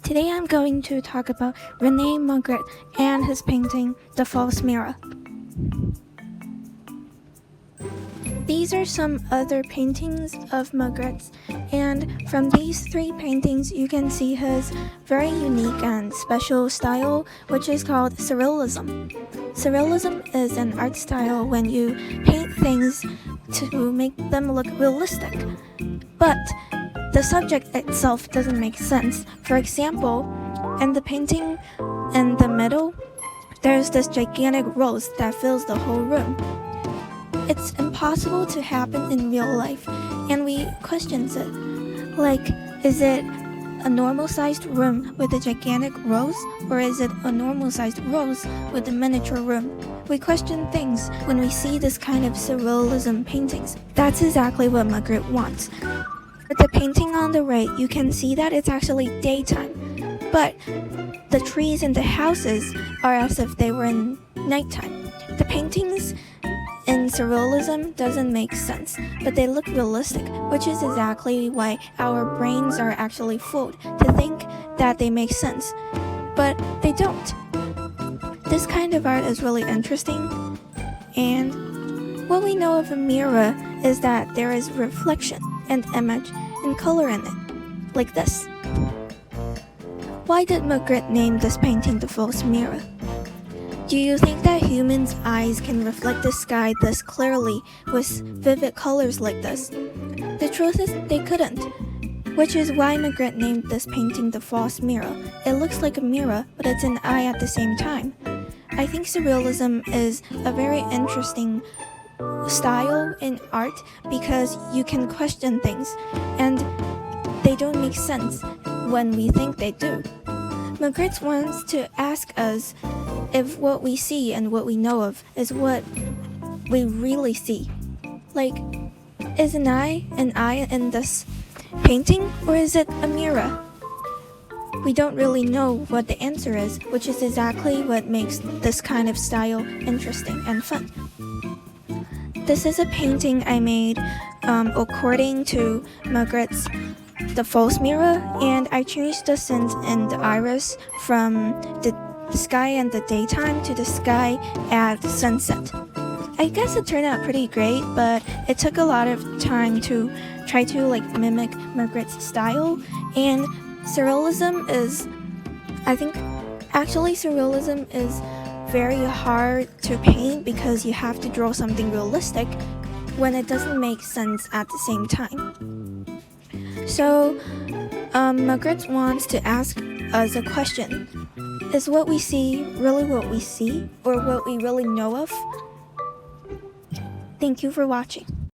Today I'm going to talk about René Magritte and his painting, The False Mirror. These are some other paintings of Magritte's, and from these three paintings you can see his very unique and special style, which is called Surrealism. Surrealism is an art style when you paint things to make them look realistic, but the subject itself doesn't make sense. For example, in the painting in the middle, there's this gigantic rose that fills the whole room. It's impossible to happen in real life, and we question it. Like, is it a normal-sized room with a gigantic rose, or is it a normal-sized rose with a miniature room? We question things when we see this kind of surrealism paintings. That's exactly what Magritte wants. With the painting on the right, you can see that it's actually daytime, but the trees and the houses are as if they were in nighttime. The paintings in surrealism doesn't make sense, but they look realistic, which is exactly why our brains are actually fooled to think that they make sense, but they don't. This kind of art is really interesting, and what we know of a mirror is that there is reflection and image and color in it, like this. Why did Magritte name this painting The False Mirror? Do you think that humans' eyes can reflect the sky this clearly with vivid colors like this? The truth is they couldn't, which is why Magritte named this painting The False Mirror. It looks like a mirror, but it's an eye at the same time. I think surrealism is a very interesting style in art because you can question things and they don't make sense when we think they do. Magritte wants to ask us if what we see and what we know of is what we really see. Like, is an eye in this painting, or is it a mirror? We don't really know what the answer is, which is exactly what makes this kind of style interesting and fun. This is a painting I made according to Magritte's The False Mirror, and I changed the scenes in the iris from the sky in the daytime to the sky at sunset. I guess it turned out pretty great, but it took a lot of time to try to mimic Magritte's style, and surrealism is very hard to paint because you have to draw something realistic when it doesn't make sense at the same time. So, Magritte wants to ask us a question. Is what we see really what we see, or what we really know of? Thank you for watching.